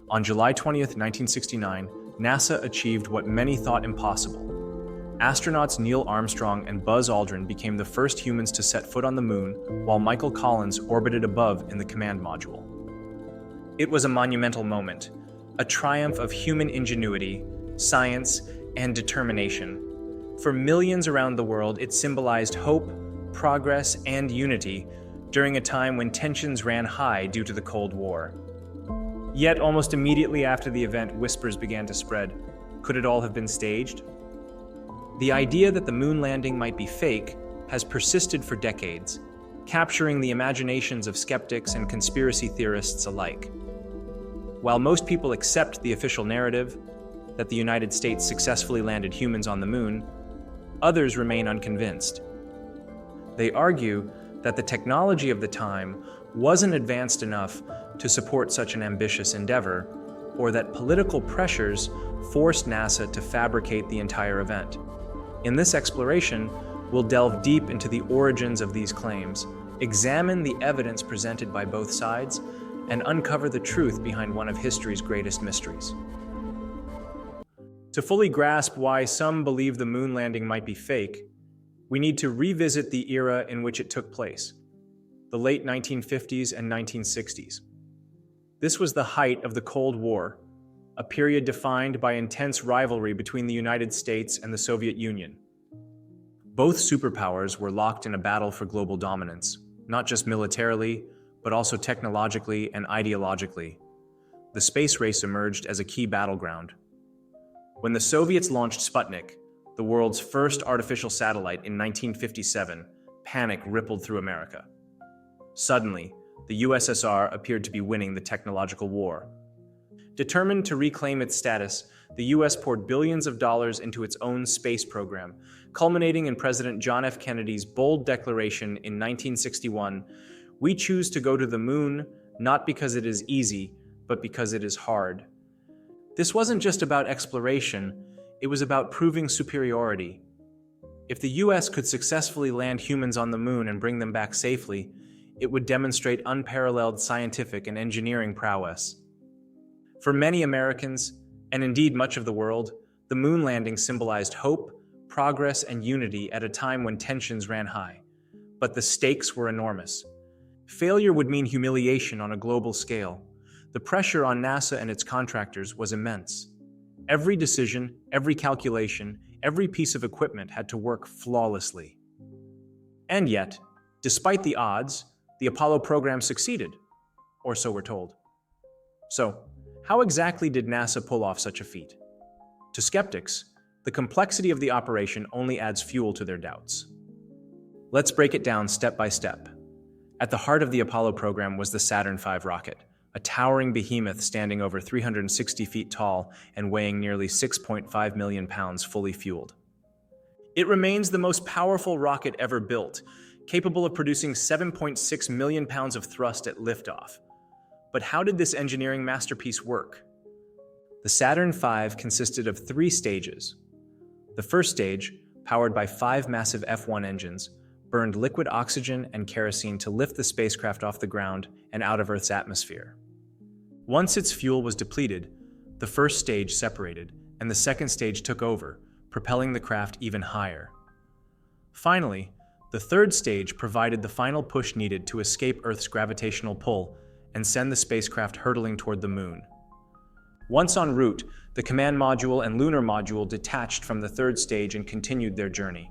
On July 20th, 1969, NASA achieved what many thought impossible. Astronauts Neil Armstrong and Buzz Aldrin became the first humans to set foot on the moon, while Michael Collins orbited above in the command module. It was a monumental moment, a triumph of human ingenuity, science, and determination. For millions around the world, it symbolized hope, progress, and unity during a time when tensions ran high due to the Cold War. Yet, almost immediately after the event, whispers began to spread. Could it all have been staged? The idea that the moon landing might be fake has persisted for decades, capturing the imaginations of skeptics and conspiracy theorists alike. While most people accept the official narrative that the United States successfully landed humans on the moon, others remain unconvinced. They argue that the technology of the time wasn't advanced enough to support such an ambitious endeavor, or that political pressures forced NASA to fabricate the entire event. In this exploration, we'll delve deep into the origins of these claims, examine the evidence presented by both sides, and uncover the truth behind one of history's greatest mysteries. To fully grasp why some believe the moon landing might be fake, we need to revisit the era in which it took place, the late 1950s and 1960s. This was the height of the Cold War, a period defined by intense rivalry between the United States and the Soviet Union. Both superpowers were locked in a battle for global dominance, not just militarily, but also technologically and ideologically. The space race emerged as a key battleground. When the Soviets launched Sputnik, the world's first artificial satellite in 1957, panic rippled through America. Suddenly, the USSR appeared to be winning the technological war. Determined to reclaim its status, the US poured billions of dollars into its own space program, culminating in President John F. Kennedy's bold declaration in 1961, "We choose to go to the moon, not because it is easy, but because it is hard." This wasn't just about exploration, it was about proving superiority. If the US could successfully land humans on the moon and bring them back safely, it would demonstrate unparalleled scientific and engineering prowess. For many Americans, and indeed much of the world, the moon landing symbolized hope, progress, and unity at a time when tensions ran high. But the stakes were enormous. Failure would mean humiliation on a global scale. The pressure on NASA and its contractors was immense. Every decision, every calculation, every piece of equipment had to work flawlessly. And yet, despite the odds, the Apollo program succeeded, or so we're told. So, how exactly did NASA pull off such a feat? To skeptics, the complexity of the operation only adds fuel to their doubts. Let's break it down step by step. At the heart of the Apollo program was the Saturn V rocket, a towering behemoth standing over 360 feet tall and weighing nearly 6.5 million pounds fully fueled. It remains the most powerful rocket ever built, capable of producing 7.6 million pounds of thrust at liftoff. But how did this engineering masterpiece work? The Saturn V consisted of 3 stages. The first stage, powered by 5 massive F-1 engines, burned liquid oxygen and kerosene to lift the spacecraft off the ground and out of Earth's atmosphere. Once its fuel was depleted, the first stage separated, and the second stage took over, propelling the craft even higher. Finally, the third stage provided the final push needed to escape Earth's gravitational pull and send the spacecraft hurtling toward the moon. Once en route, the command module and lunar module detached from the third stage and continued their journey.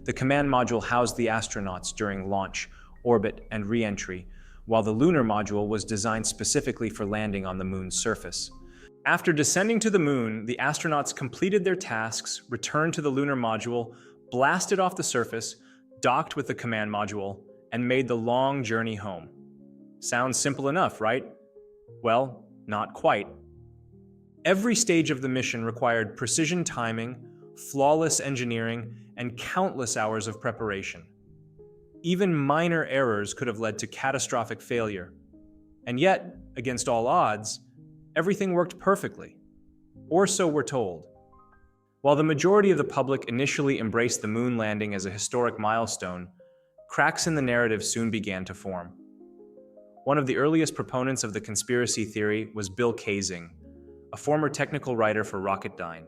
The command module housed the astronauts during launch, orbit, and re-entry, while the lunar module was designed specifically for landing on the moon's surface. After descending to the moon, the astronauts completed their tasks, returned to the lunar module, blasted off the surface, docked with the command module, and made the long journey home. Sounds simple enough, right? Well, not quite. Every stage of the mission required precision timing, flawless engineering, and countless hours of preparation. Even minor errors could have led to catastrophic failure. And yet, against all odds, everything worked perfectly. Or so we're told. While the majority of the public initially embraced the moon landing as a historic milestone, cracks in the narrative soon began to form. One of the earliest proponents of the conspiracy theory was Bill Kaysing, a former technical writer for Rocketdyne,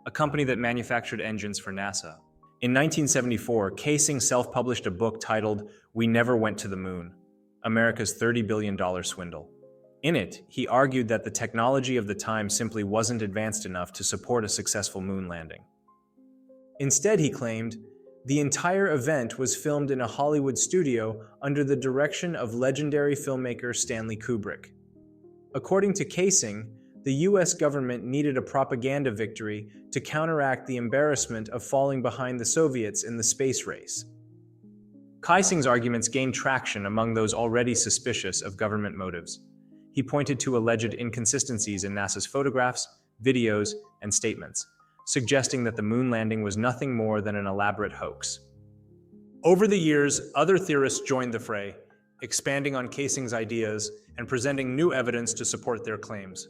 a company that manufactured engines for NASA. In 1974, Kaysing self-published a book titled "We Never Went to the Moon: America's $30 billion Swindle." In it, he argued that the technology of the time simply wasn't advanced enough to support a successful moon landing. Instead, he claimed, the entire event was filmed in a Hollywood studio under the direction of legendary filmmaker Stanley Kubrick. According to Kaysing, the US government needed a propaganda victory to counteract the embarrassment of falling behind the Soviets in the space race. Kaysing's arguments gained traction among those already suspicious of government motives. He pointed to alleged inconsistencies in NASA's photographs, videos, and statements, suggesting that the moon landing was nothing more than an elaborate hoax. Over the years, other theorists joined the fray, expanding on Kaysing's ideas and presenting new evidence to support their claims.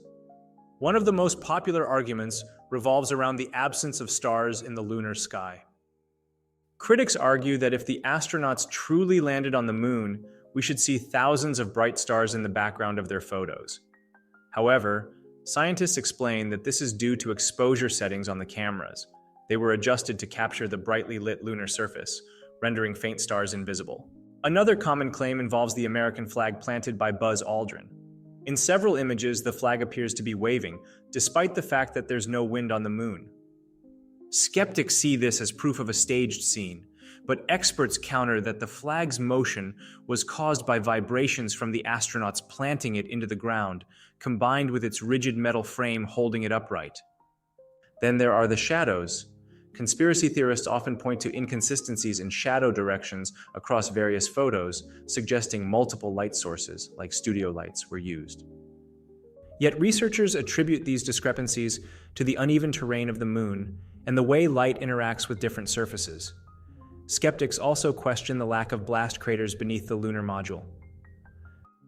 One of the most popular arguments revolves around the absence of stars in the lunar sky. Critics argue that if the astronauts truly landed on the moon, we should see thousands of bright stars in the background of their photos. However, scientists explain that this is due to exposure settings on the cameras. They were adjusted to capture the brightly lit lunar surface, rendering faint stars invisible. Another common claim involves the American flag planted by Buzz Aldrin. In several images, the flag appears to be waving, despite the fact that there's no wind on the moon. Skeptics see this as proof of a staged scene, but experts counter that the flag's motion was caused by vibrations from the astronauts planting it into the ground, combined with its rigid metal frame holding it upright. Then there are the shadows. Conspiracy theorists often point to inconsistencies in shadow directions across various photos, suggesting multiple light sources, like studio lights, were used. Yet researchers attribute these discrepancies to the uneven terrain of the moon and the way light interacts with different surfaces. Skeptics also question the lack of blast craters beneath the lunar module.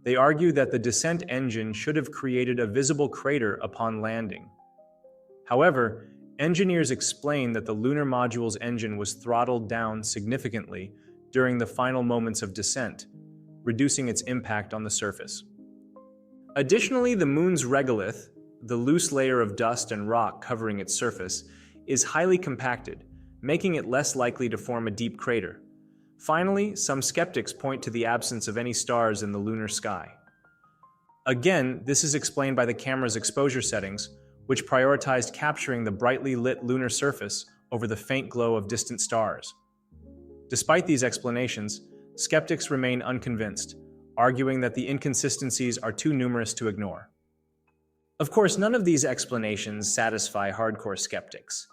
They argue that the descent engine should have created a visible crater upon landing. However, engineers explain that the lunar module's engine was throttled down significantly during the final moments of descent, reducing its impact on the surface. Additionally, the moon's regolith, the loose layer of dust and rock covering its surface, is highly compacted, making it less likely to form a deep crater. Finally, some skeptics point to the absence of any stars in the lunar sky. Again, this is explained by the camera's exposure settings, which prioritized capturing the brightly lit lunar surface over the faint glow of distant stars. Despite these explanations, skeptics remain unconvinced, arguing that the inconsistencies are too numerous to ignore. Of course, none of these explanations satisfy hardcore skeptics.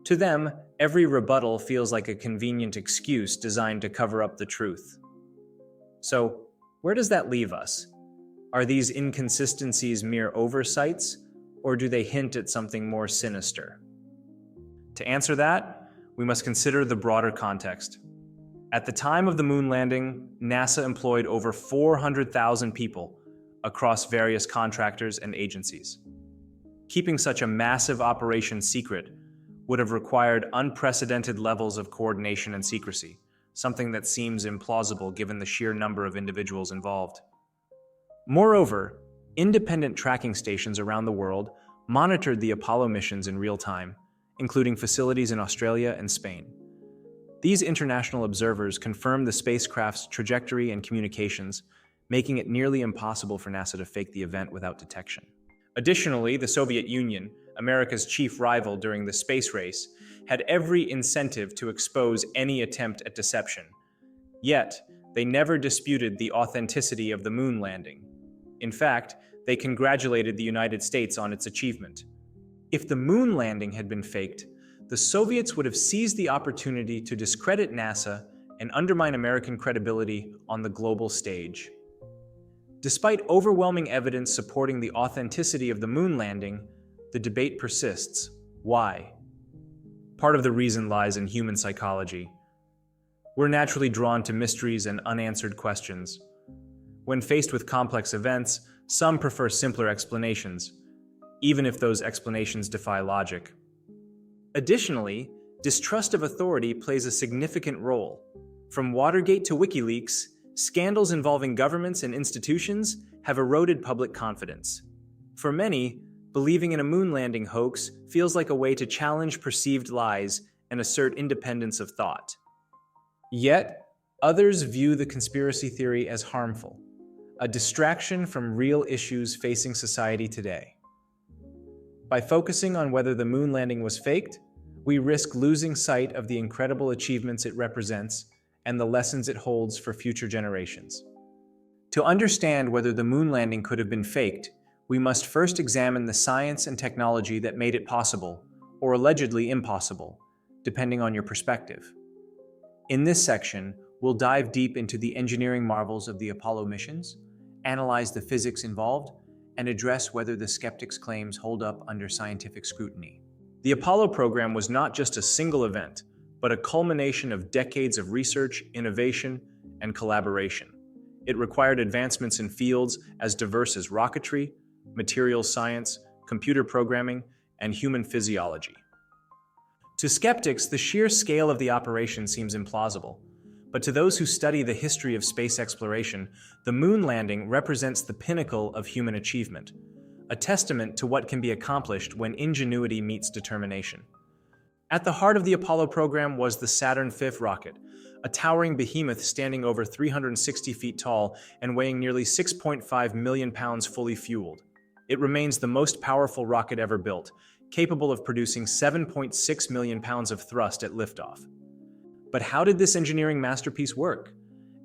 To them, every rebuttal feels like a convenient excuse designed to cover up the truth. So, where does that leave us? Are these inconsistencies mere oversights, or do they hint at something more sinister? To answer that, we must consider the broader context. At the time of the moon landing, NASA employed over 400,000 people across various contractors and agencies. Keeping such a massive operation secret would have required unprecedented levels of coordination and secrecy, something that seems implausible given the sheer number of individuals involved. Moreover, independent tracking stations around the world monitored the Apollo missions in real time, including facilities in Australia and Spain. These international observers confirmed the spacecraft's trajectory and communications, making it nearly impossible for NASA to fake the event without detection. Additionally, the Soviet Union, America's chief rival during the space race, had every incentive to expose any attempt at deception. Yet, they never disputed the authenticity of the moon landing. In fact, they congratulated the United States on its achievement. If the moon landing had been faked, the Soviets would have seized the opportunity to discredit NASA and undermine American credibility on the global stage. Despite overwhelming evidence supporting the authenticity of the moon landing, the debate persists. Why? Part of the reason lies in human psychology. We're naturally drawn to mysteries and unanswered questions. When faced with complex events, some prefer simpler explanations, even if those explanations defy logic. Additionally, distrust of authority plays a significant role. From Watergate to WikiLeaks, Scandals involving governments and institutions have eroded public confidence. For many, believing in a moon landing hoax feels like a way to challenge perceived lies and assert independence of thought. Yet, others view the conspiracy theory as harmful, a distraction from real issues facing society today. By focusing on whether the moon landing was faked, we risk losing sight of the incredible achievements it represents and the lessons it holds for future generations. To understand whether the moon landing could have been faked, we must first examine the science and technology that made it possible, or allegedly impossible, depending on your perspective. In this section, we'll dive deep into the engineering marvels of the Apollo missions, analyze the physics involved, and address whether the skeptics' claims hold up under scientific scrutiny. The Apollo program was not just a single event, but a culmination of decades of research, innovation, and collaboration. It required advancements in fields as diverse as rocketry, materials science, computer programming, and human physiology. To skeptics, the sheer scale of the operation seems implausible. But to those who study the history of space exploration, the moon landing represents the pinnacle of human achievement, a testament to what can be accomplished when ingenuity meets determination. At the heart of the Apollo program was the Saturn V rocket, a towering behemoth standing over 360 feet tall and weighing nearly 6.5 million pounds fully fueled. It remains the most powerful rocket ever built, capable of producing 7.6 million pounds of thrust at liftoff. But how did this engineering masterpiece work?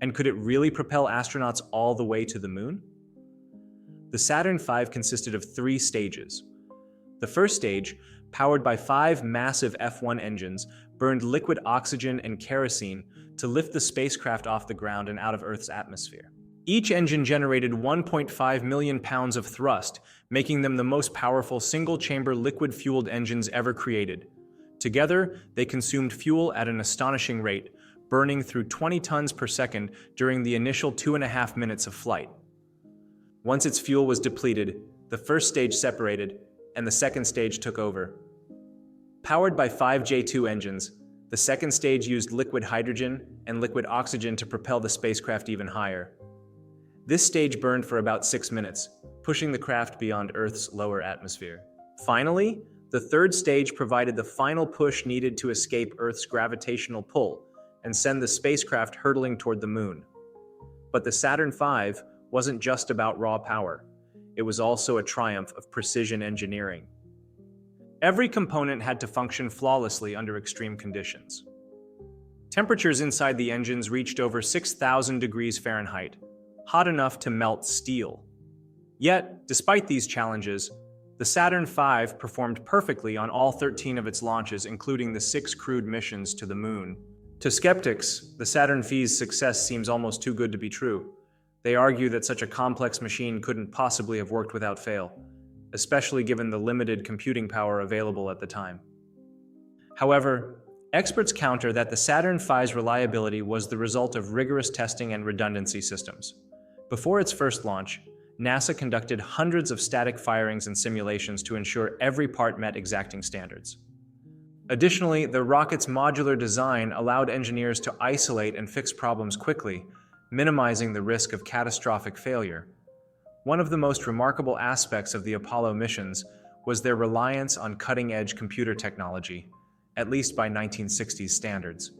And could it really propel astronauts all the way to the moon? The Saturn V consisted of 3 stages. The first stage, powered by 5 massive F-1 engines, burned liquid oxygen and kerosene to lift the spacecraft off the ground and out of Earth's atmosphere. Each engine generated 1.5 million pounds of thrust, making them the most powerful single-chamber liquid-fueled engines ever created. Together, they consumed fuel at an astonishing rate, burning through 20 tons per second during the initial 2.5 minutes of flight. Once its fuel was depleted, the first stage separated, and the second stage took over. Powered by 5 J2 engines, the second stage used liquid hydrogen and liquid oxygen to propel the spacecraft even higher. This stage burned for about 6 minutes, pushing the craft beyond Earth's lower atmosphere. Finally, the third stage provided the final push needed to escape Earth's gravitational pull and send the spacecraft hurtling toward the moon. But the Saturn V wasn't just about raw power. It was also a triumph of precision engineering. Every component had to function flawlessly under extreme conditions. Temperatures inside the engines reached over 6,000 degrees Fahrenheit, hot enough to melt steel. Yet, despite these challenges, the Saturn V performed perfectly on all 13 of its launches, including the 6 crewed missions to the moon. To skeptics, the Saturn V's success seems almost too good to be true. They argue that such a complex machine couldn't possibly have worked without fail, especially given the limited computing power available at the time. However, experts counter that the Saturn V's reliability was the result of rigorous testing and redundancy systems. Before its first launch, NASA conducted hundreds of static firings and simulations to ensure every part met exacting standards. Additionally, the rocket's modular design allowed engineers to isolate and fix problems quickly, minimizing the risk of catastrophic failure. One of the most remarkable aspects of the Apollo missions was their reliance on cutting-edge computer technology, at least by 1960s standards.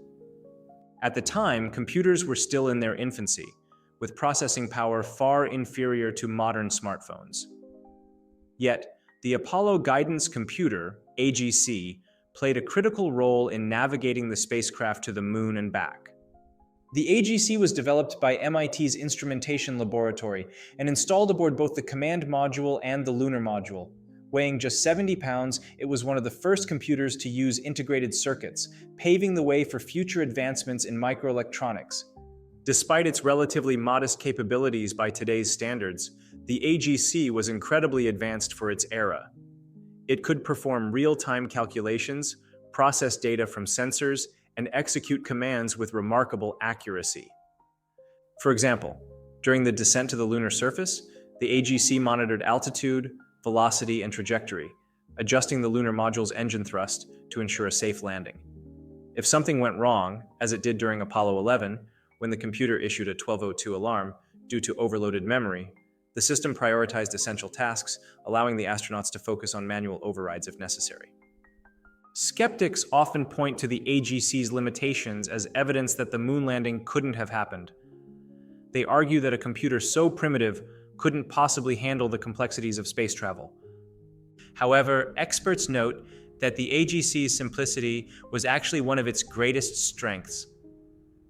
At the time, computers were still in their infancy, with processing power far inferior to modern smartphones. Yet, the Apollo Guidance Computer, AGC, played a critical role in navigating the spacecraft to the moon and back. The AGC was developed by MIT's Instrumentation Laboratory and installed aboard both the command module and the lunar module. Weighing just 70 pounds, it was one of the first computers to use integrated circuits, paving the way for future advancements in microelectronics. Despite its relatively modest capabilities by today's standards, the AGC was incredibly advanced for its era. It could perform real-time calculations, process data from sensors, and execute commands with remarkable accuracy. For example, during the descent to the lunar surface, the AGC monitored altitude, velocity, and trajectory, adjusting the lunar module's engine thrust to ensure a safe landing. If something went wrong, as it did during Apollo 11, when the computer issued a 12:02 alarm due to overloaded memory, the system prioritized essential tasks, allowing the astronauts to focus on manual overrides if necessary. Skeptics often point to the AGC's limitations as evidence that the moon landing couldn't have happened. They argue that a computer so primitive couldn't possibly handle the complexities of space travel. However, experts note that the AGC's simplicity was actually one of its greatest strengths.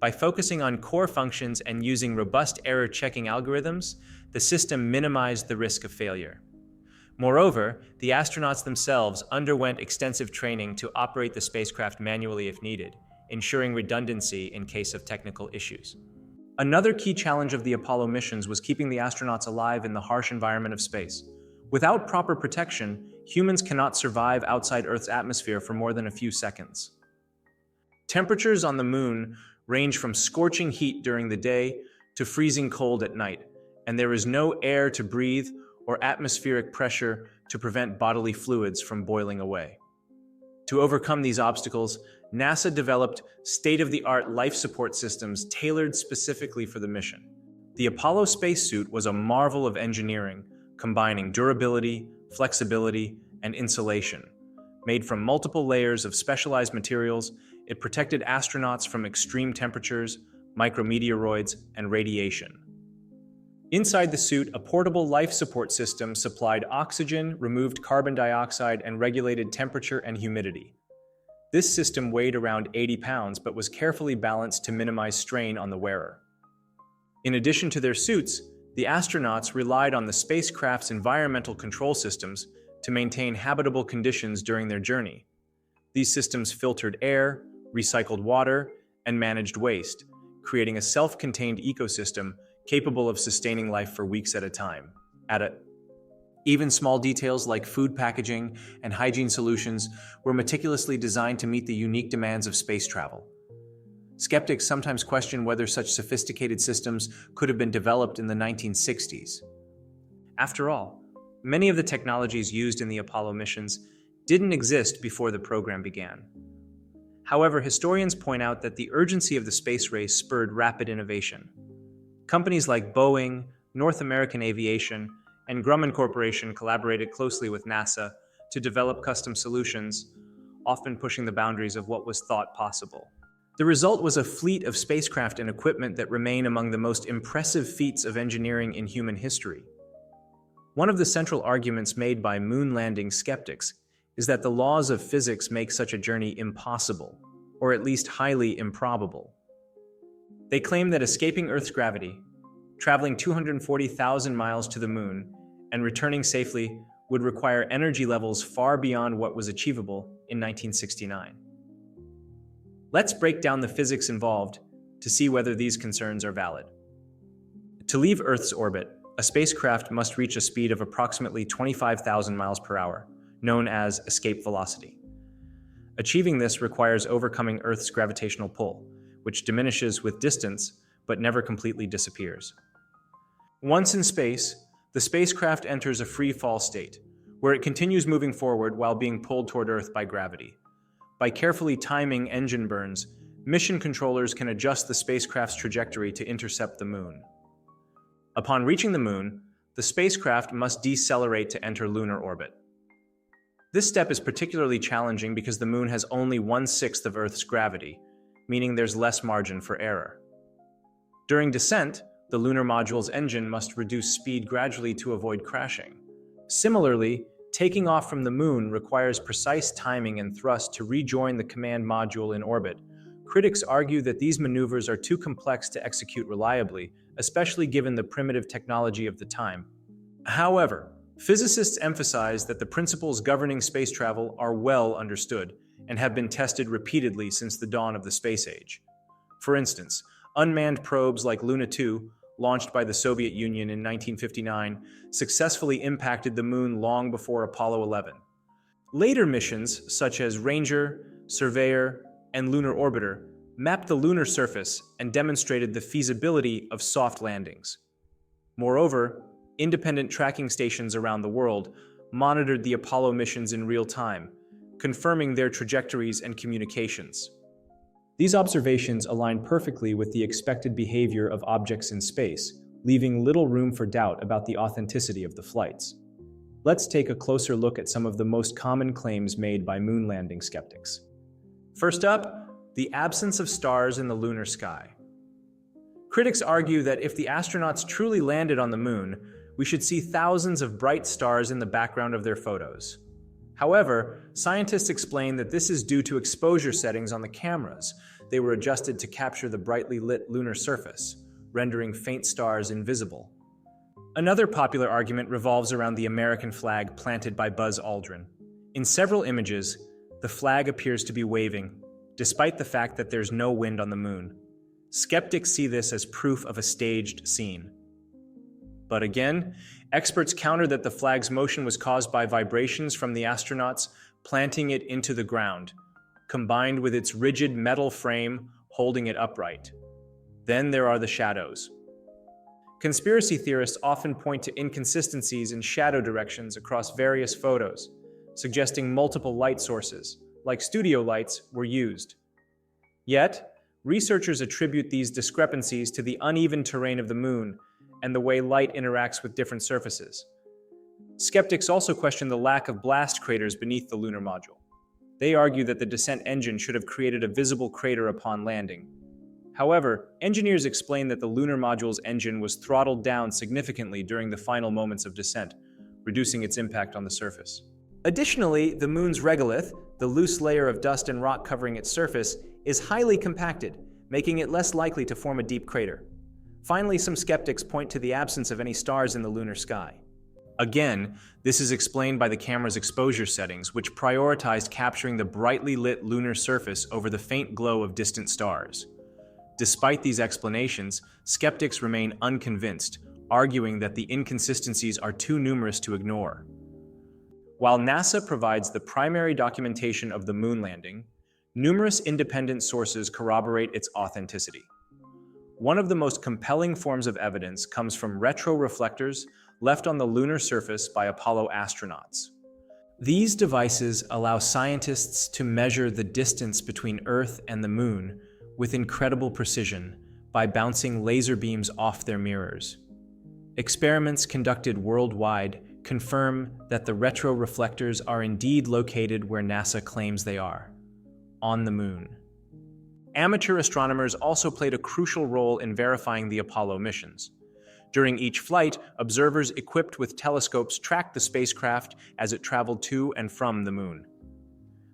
By focusing on core functions and using robust error-checking algorithms, the system minimized the risk of failure. Moreover, the astronauts themselves underwent extensive training to operate the spacecraft manually if needed, ensuring redundancy in case of technical issues. Another key challenge of the Apollo missions was keeping the astronauts alive in the harsh environment of space. Without proper protection, humans cannot survive outside Earth's atmosphere for more than a few seconds. Temperatures on the moon range from scorching heat during the day to freezing cold at night, and there is no air to breathe or atmospheric pressure to prevent bodily fluids from boiling away. To overcome these obstacles, NASA developed state-of-the-art life support systems tailored specifically for the mission. The Apollo spacesuit was a marvel of engineering, combining durability, flexibility, and insulation. Made from multiple layers of specialized materials, it protected astronauts from extreme temperatures, micrometeoroids, and radiation. Inside the suit, a portable life support system supplied oxygen, removed carbon dioxide, and regulated temperature and humidity. This system weighed around 80 pounds but was carefully balanced to minimize strain on the wearer. In addition to their suits, the astronauts relied on the spacecraft's environmental control systems to maintain habitable conditions during their journey. These systems filtered air, recycled water, and managed waste, creating a self-contained ecosystem capable of sustaining life for weeks at a time. Even small details like food packaging and hygiene solutions were meticulously designed to meet the unique demands of space travel. Skeptics sometimes question whether such sophisticated systems could have been developed in the 1960s. After all, many of the technologies used in the Apollo missions didn't exist before the program began. However, historians point out that the urgency of the space race spurred rapid innovation. Companies like Boeing, North American Aviation, and Grumman Corporation collaborated closely with NASA to develop custom solutions, often pushing the boundaries of what was thought possible. The result was a fleet of spacecraft and equipment that remain among the most impressive feats of engineering in human history. One of the central arguments made by moon landing skeptics is that the laws of physics make such a journey impossible, or at least highly improbable. They claim that escaping Earth's gravity, traveling 240,000 miles to the moon, and returning safely would require energy levels far beyond what was achievable in 1969. Let's break down the physics involved to see whether these concerns are valid. To leave Earth's orbit, a spacecraft must reach a speed of approximately 25,000 miles per hour, known as escape velocity. Achieving this requires overcoming Earth's gravitational pull, which diminishes with distance but never completely disappears. Once in space, the spacecraft enters a free fall state, where it continues moving forward while being pulled toward Earth by gravity. By carefully timing engine burns, mission controllers can adjust the spacecraft's trajectory to intercept the moon. Upon reaching the moon, the spacecraft must decelerate to enter lunar orbit. This step is particularly challenging because the moon has only 1/6 of Earth's gravity, meaning there's less margin for error. During descent, the lunar module's engine must reduce speed gradually to avoid crashing. Similarly, taking off from the moon requires precise timing and thrust to rejoin the command module in orbit. Critics argue that these maneuvers are too complex to execute reliably, especially given the primitive technology of the time. However, physicists emphasize that the principles governing space travel are well understood and have been tested repeatedly since the dawn of the space age. For instance, unmanned probes like Luna 2, launched by the Soviet Union in 1959, successfully impacted the moon long before Apollo 11. Later missions, such as Ranger, Surveyor, and Lunar Orbiter, mapped the lunar surface and demonstrated the feasibility of soft landings. Moreover, independent tracking stations around the world monitored the Apollo missions in real time, confirming their trajectories and communications. These observations align perfectly with the expected behavior of objects in space, leaving little room for doubt about the authenticity of the flights. Let's take a closer look at some of the most common claims made by moon landing skeptics. First up, the absence of stars in the lunar sky. Critics argue that if the astronauts truly landed on the moon, we should see thousands of bright stars in the background of their photos. However, scientists explain that this is due to exposure settings on the cameras. They were adjusted to capture the brightly lit lunar surface, rendering faint stars invisible. Another popular argument revolves around the American flag planted by Buzz Aldrin. In several images, the flag appears to be waving, despite the fact that there's no wind on the moon. Skeptics see this as proof of a staged scene. But again, experts counter that the flag's motion was caused by vibrations from the astronauts planting it into the ground, combined with its rigid metal frame holding it upright. Then there are the shadows. Conspiracy theorists often point to inconsistencies in shadow directions across various photos, suggesting multiple light sources, like studio lights, were used. Yet, researchers attribute these discrepancies to the uneven terrain of the moon and the way light interacts with different surfaces. Skeptics also question the lack of blast craters beneath the lunar module. They argue that the descent engine should have created a visible crater upon landing. However, engineers explain that the lunar module's engine was throttled down significantly during the final moments of descent, reducing its impact on the surface. Additionally, the moon's regolith, the loose layer of dust and rock covering its surface, is highly compacted, making it less likely to form a deep crater. Finally, some skeptics point to the absence of any stars in the lunar sky. Again, this is explained by the camera's exposure settings, which prioritized capturing the brightly lit lunar surface over the faint glow of distant stars. Despite these explanations, skeptics remain unconvinced, arguing that the inconsistencies are too numerous to ignore. While NASA provides the primary documentation of the moon landing, numerous independent sources corroborate its authenticity. One of the most compelling forms of evidence comes from retroreflectors left on the lunar surface by Apollo astronauts. These devices allow scientists to measure the distance between Earth and the moon with incredible precision by bouncing laser beams off their mirrors. Experiments conducted worldwide confirm that the retroreflectors are indeed located where NASA claims they are, on the moon. Amateur astronomers also played a crucial role in verifying the Apollo missions. During each flight, observers equipped with telescopes tracked the spacecraft as it traveled to and from the moon.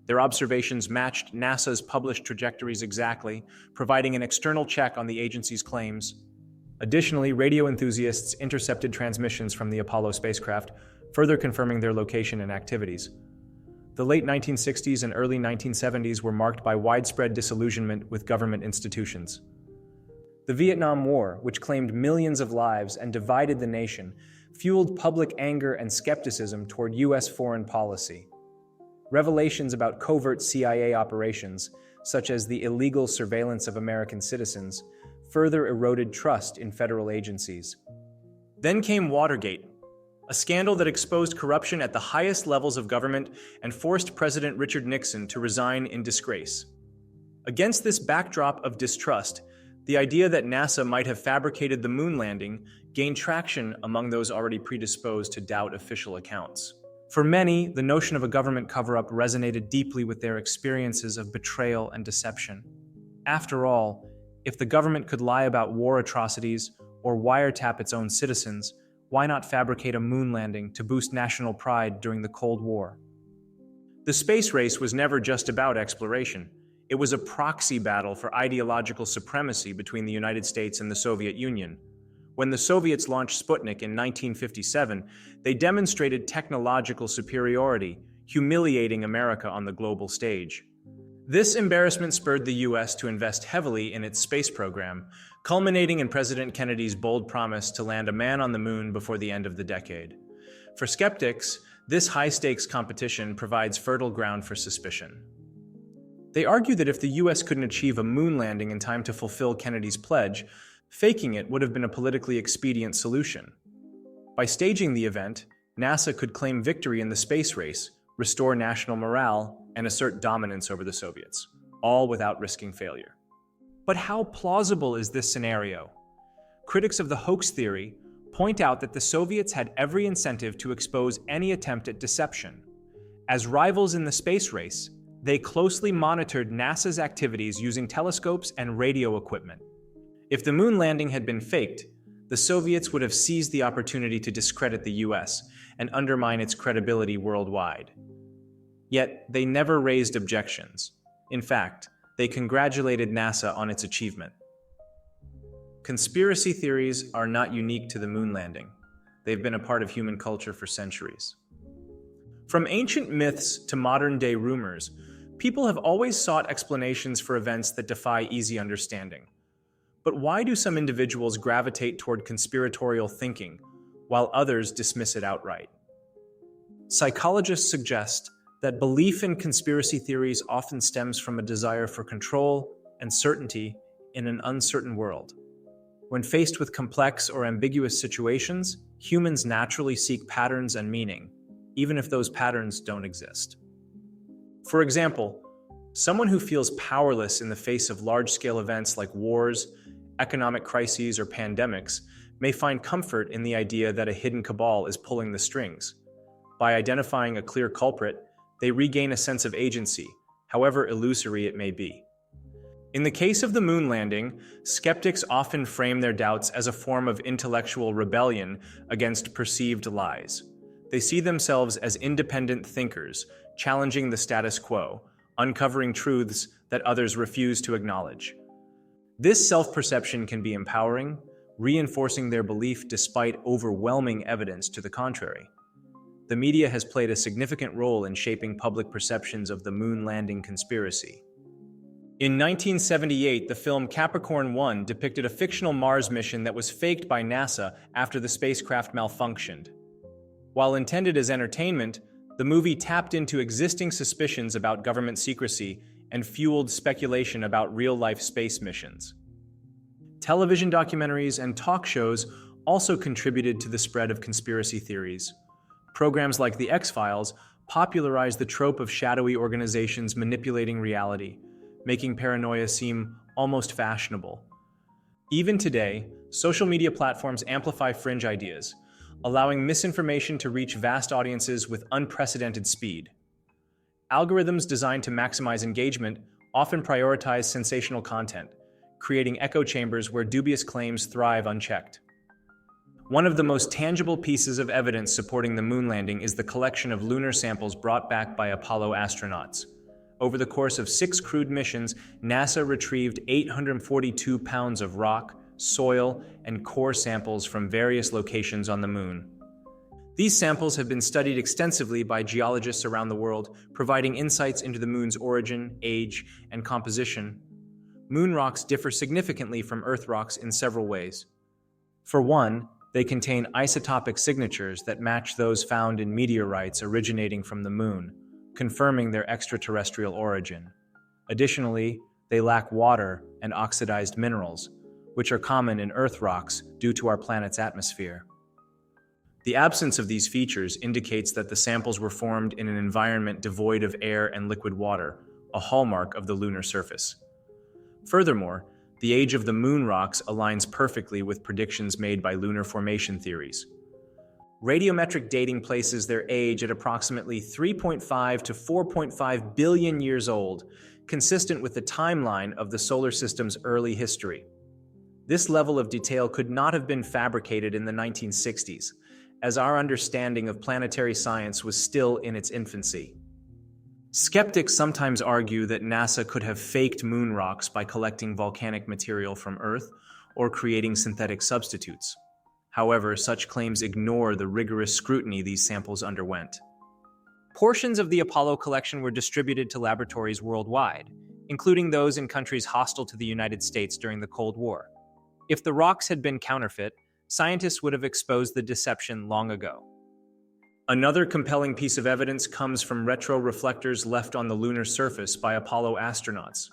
Their observations matched NASA's published trajectories exactly, providing an external check on the agency's claims. Additionally, radio enthusiasts intercepted transmissions from the Apollo spacecraft, further confirming their location and activities. The late 1960s and early 1970s were marked by widespread disillusionment with government institutions. The Vietnam War, which claimed millions of lives and divided the nation, fueled public anger and skepticism toward U.S. foreign policy. Revelations about covert CIA operations, such as the illegal surveillance of American citizens, further eroded trust in federal agencies. Then came Watergate, a scandal that exposed corruption at the highest levels of government and forced President Richard Nixon to resign in disgrace. Against this backdrop of distrust, the idea that NASA might have fabricated the moon landing gained traction among those already predisposed to doubt official accounts. For many, the notion of a government cover-up resonated deeply with their experiences of betrayal and deception. After all, if the government could lie about war atrocities or wiretap its own citizens, why not fabricate a moon landing to boost national pride during the Cold War? The space race was never just about exploration. It was a proxy battle for ideological supremacy between the United States and the Soviet Union. When the Soviets launched Sputnik in 1957, they demonstrated technological superiority, humiliating America on the global stage. This embarrassment spurred the U.S. to invest heavily in its space program, culminating in President Kennedy's bold promise to land a man on the moon before the end of the decade. For skeptics, this high-stakes competition provides fertile ground for suspicion. They argue that if the U.S. couldn't achieve a moon landing in time to fulfill Kennedy's pledge, faking it would have been a politically expedient solution. By staging the event, NASA could claim victory in the space race, restore national morale, and assert dominance over the Soviets. all without risking failure. But how plausible is this scenario? Critics of the hoax theory point out that the Soviets had every incentive to expose any attempt at deception. As rivals in the space race, they closely monitored NASA's activities using telescopes and radio equipment. If the moon landing had been faked, the Soviets would have seized the opportunity to discredit the US and undermine its credibility worldwide. Yet, they never raised objections. In fact, they congratulated NASA on its achievement. Conspiracy theories are not unique to the moon landing. They've been a part of human culture for centuries. From ancient myths to modern-day rumors, people have always sought explanations for events that defy easy understanding. But why do some individuals gravitate toward conspiratorial thinking, while others dismiss it outright? Psychologists suggest that belief in conspiracy theories often stems from a desire for control and certainty in an uncertain world. When faced with complex or ambiguous situations, humans naturally seek patterns and meaning, even if those patterns don't exist. For example, someone who feels powerless in the face of large-scale events like wars, economic crises, or pandemics may find comfort in the idea that a hidden cabal is pulling the strings. By identifying a clear culprit, they regain a sense of agency, however illusory it may be. In the case of the moon landing, skeptics often frame their doubts as a form of intellectual rebellion against perceived lies. They see themselves as independent thinkers, challenging the status quo, uncovering truths that others refuse to acknowledge. This self-perception can be empowering, reinforcing their belief despite overwhelming evidence to the contrary. The media has played a significant role in shaping public perceptions of the moon landing conspiracy. In 1978, the film Capricorn 1 depicted a fictional Mars mission that was faked by NASA after the spacecraft malfunctioned. While intended as entertainment, the movie tapped into existing suspicions about government secrecy and fueled speculation about real-life space missions. Television documentaries and talk shows also contributed to the spread of conspiracy theories. Programs like The X-Files popularized the trope of shadowy organizations manipulating reality, making paranoia seem almost fashionable. Even today, social media platforms amplify fringe ideas, allowing misinformation to reach vast audiences with unprecedented speed. Algorithms designed to maximize engagement often prioritize sensational content, creating echo chambers where dubious claims thrive unchecked. One of the most tangible pieces of evidence supporting the moon landing is the collection of lunar samples brought back by Apollo astronauts. Over the course of 6 crewed missions, NASA retrieved 842 pounds of rock, soil, and core samples from various locations on the moon. These samples have been studied extensively by geologists around the world, providing insights into the moon's origin, age, and composition. Moon rocks differ significantly from Earth rocks in several ways. For one, they contain isotopic signatures that match those found in meteorites originating from the moon, confirming their extraterrestrial origin. Additionally, they lack water and oxidized minerals, which are common in Earth rocks due to our planet's atmosphere. The absence of these features indicates that the samples were formed in an environment devoid of air and liquid water, a hallmark of the lunar surface. Furthermore, the age of the moon rocks aligns perfectly with predictions made by lunar formation theories. Radiometric dating places their age at approximately 3.5 to 4.5 billion years old, consistent with the timeline of the solar system's early history. This level of detail could not have been fabricated in the 1960s, as our understanding of planetary science was still in its infancy. Skeptics sometimes argue that NASA could have faked moon rocks by collecting volcanic material from Earth or creating synthetic substitutes. However, such claims ignore the rigorous scrutiny these samples underwent. Portions of the Apollo collection were distributed to laboratories worldwide, including those in countries hostile to the United States during the Cold War. If the rocks had been counterfeit, scientists would have exposed the deception long ago. Another compelling piece of evidence comes from retroreflectors left on the lunar surface by Apollo astronauts.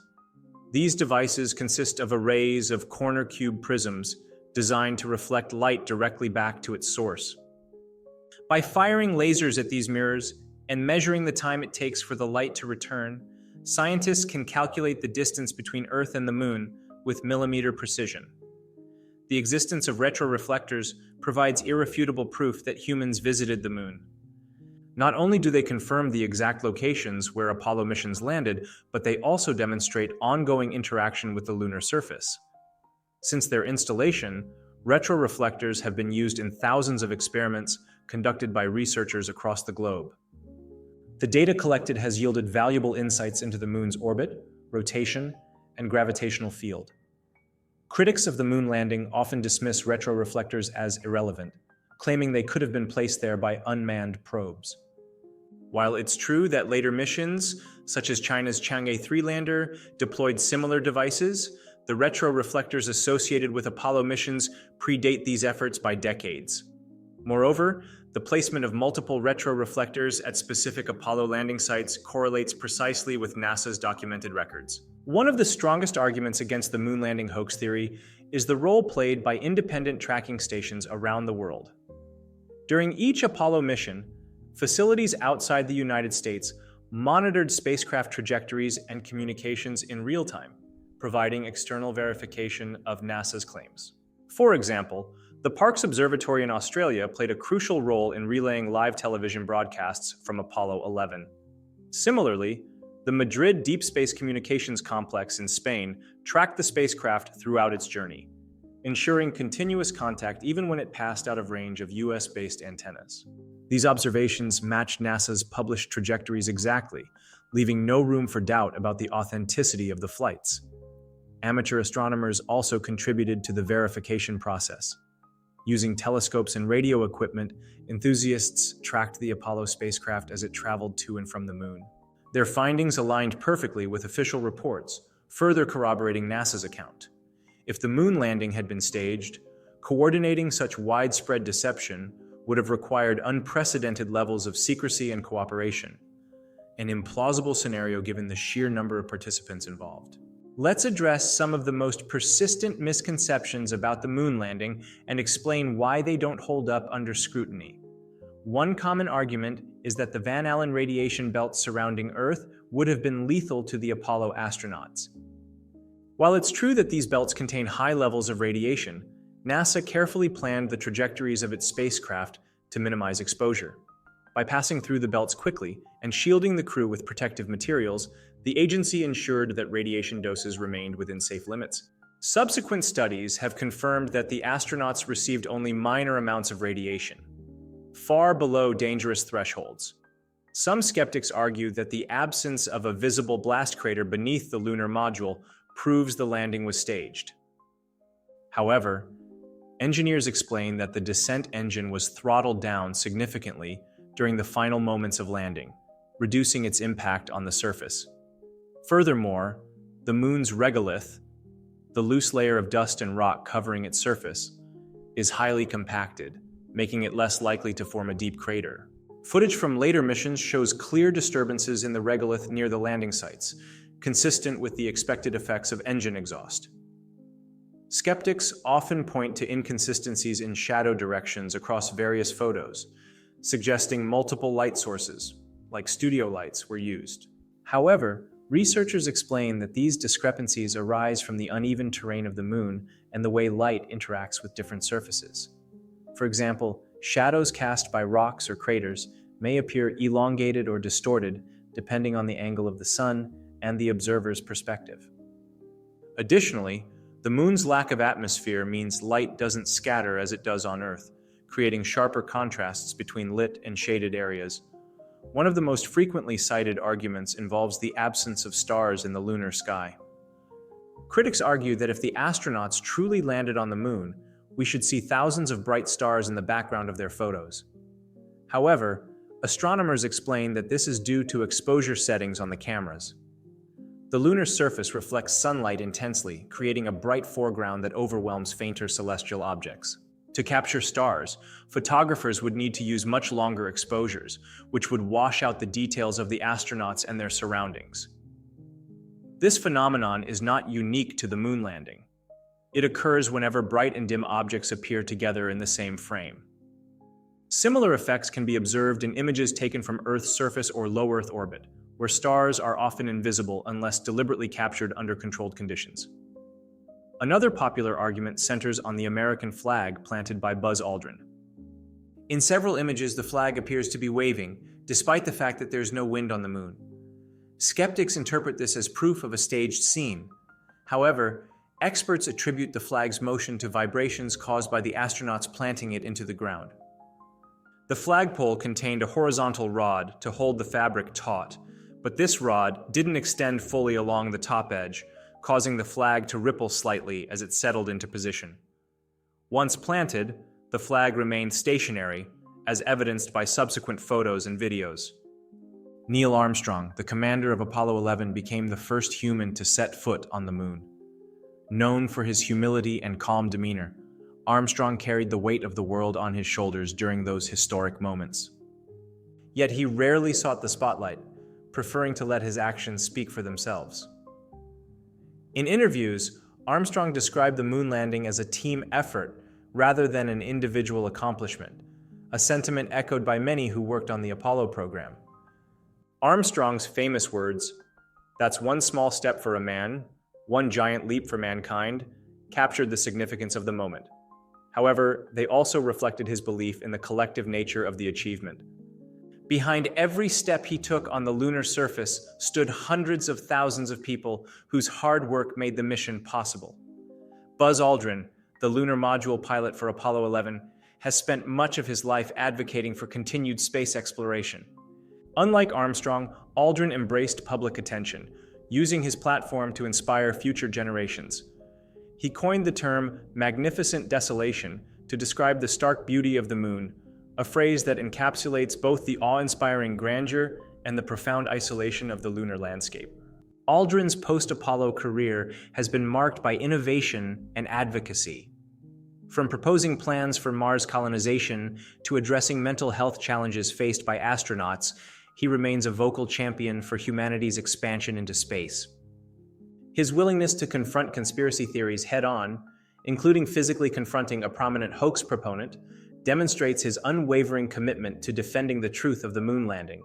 These devices consist of arrays of corner cube prisms designed to reflect light directly back to its source. By firing lasers at these mirrors and measuring the time it takes for the light to return, Scientists can calculate the distance between Earth and the Moon with millimeter precision. The existence of retroreflectors provides irrefutable proof that humans visited the Moon. Not only do they confirm the exact locations where Apollo missions landed, but they also demonstrate ongoing interaction with the lunar surface. Since their installation, retroreflectors have been used in thousands of experiments conducted by researchers across the globe. The data collected has yielded valuable insights into the Moon's orbit, rotation, and gravitational field. Critics of the Moon landing often dismiss retroreflectors as irrelevant, claiming they could have been placed there by unmanned probes. While it's true that later missions, such as China's Chang'e 3 lander, deployed similar devices, the retroreflectors associated with Apollo missions predate these efforts by decades. Moreover, the placement of multiple retroreflectors at specific Apollo landing sites correlates precisely with NASA's documented records. One of the strongest arguments against the moon landing hoax theory is the role played by independent tracking stations around the world. During each Apollo mission, facilities outside the United States monitored spacecraft trajectories and communications in real time, providing external verification of NASA's claims. For example, the Parkes Observatory in Australia played a crucial role in relaying live television broadcasts from Apollo 11. Similarly, the Madrid Deep Space Communications Complex in Spain tracked the spacecraft throughout its journey, ensuring continuous contact even when it passed out of range of US-based antennas. These observations matched NASA's published trajectories exactly, leaving no room for doubt about the authenticity of the flights. Amateur astronomers also contributed to the verification process. Using telescopes and radio equipment, enthusiasts tracked the Apollo spacecraft as it traveled to and from the Moon. Their findings aligned perfectly with official reports, further corroborating NASA's account. If the Moon landing had been staged, coordinating such widespread deception would have required unprecedented levels of secrecy and cooperation, an implausible scenario given the sheer number of participants involved. Let's address some of the most persistent misconceptions about the moon landing and explain why they don't hold up under scrutiny. One common argument is that the Van Allen radiation belts surrounding Earth would have been lethal to the Apollo astronauts. While it's true that these belts contain high levels of radiation, NASA carefully planned the trajectories of its spacecraft to minimize exposure. By passing through the belts quickly and shielding the crew with protective materials, the agency ensured that radiation doses remained within safe limits. Subsequent studies have confirmed that the astronauts received only minor amounts of radiation, far below dangerous thresholds. Some skeptics argue that the absence of a visible blast crater beneath the lunar module proves the landing was staged. However, engineers explain that the descent engine was throttled down significantly during the final moments of landing, reducing its impact on the surface. Furthermore, the Moon's regolith, the loose layer of dust and rock covering its surface, is highly compacted, making it less likely to form a deep crater. Footage from later missions shows clear disturbances in the regolith near the landing sites, consistent with the expected effects of engine exhaust. Skeptics often point to inconsistencies in shadow directions across various photos, suggesting multiple light sources, like studio lights, were used. However, researchers explain that these discrepancies arise from the uneven terrain of the Moon and the way light interacts with different surfaces. For example, shadows cast by rocks or craters may appear elongated or distorted depending on the angle of the Sun and the observer's perspective. Additionally, the Moon's lack of atmosphere means light doesn't scatter as it does on Earth, creating sharper contrasts between lit and shaded areas. One of the most frequently cited arguments involves the absence of stars in the lunar sky. Critics argue that if the astronauts truly landed on the Moon, we should see thousands of bright stars in the background of their photos. However, astronomers explain that this is due to exposure settings on the cameras. The lunar surface reflects sunlight intensely, creating a bright foreground that overwhelms fainter celestial objects. To capture stars, photographers would need to use much longer exposures, which would wash out the details of the astronauts and their surroundings. This phenomenon is not unique to the moon landing. It occurs whenever bright and dim objects appear together in the same frame. Similar effects can be observed in images taken from Earth's surface or low Earth orbit, where stars are often invisible unless deliberately captured under controlled conditions. Another popular argument centers on the American flag planted by Buzz Aldrin. In several images, the flag appears to be waving, despite the fact that there's no wind on the moon. Skeptics interpret this as proof of a staged scene. However, experts attribute the flag's motion to vibrations caused by the astronauts planting it into the ground. The flagpole contained a horizontal rod to hold the fabric taut, but this rod didn't extend fully along the top edge, causing the flag to ripple slightly as it settled into position. Once planted, the flag remained stationary, as evidenced by subsequent photos and videos. Neil Armstrong, the commander of Apollo 11, became the first human to set foot on the moon. Known for his humility and calm demeanor, Armstrong carried the weight of the world on his shoulders during those historic moments. Yet he rarely sought the spotlight, preferring to let his actions speak for themselves. In interviews, Armstrong described the moon landing as a team effort rather than an individual accomplishment, a sentiment echoed by many who worked on the Apollo program. Armstrong's famous words, "That's one small step for a man, one giant leap for mankind," captured the significance of the moment. However, they also reflected his belief in the collective nature of the achievement. Behind every step he took on the lunar surface stood hundreds of thousands of people whose hard work made the mission possible. Buzz Aldrin, the lunar module pilot for Apollo 11, has spent much of his life advocating for continued space exploration. Unlike Armstrong, Aldrin embraced public attention, using his platform to inspire future generations. He coined the term "magnificent desolation" to describe the stark beauty of the moon, a phrase that encapsulates both the awe-inspiring grandeur and the profound isolation of the lunar landscape. Aldrin's post-Apollo career has been marked by innovation and advocacy. From proposing plans for Mars colonization to addressing mental health challenges faced by astronauts, he remains a vocal champion for humanity's expansion into space. His willingness to confront conspiracy theories head-on, including physically confronting a prominent hoax proponent, demonstrates his unwavering commitment to defending the truth of the moon landing.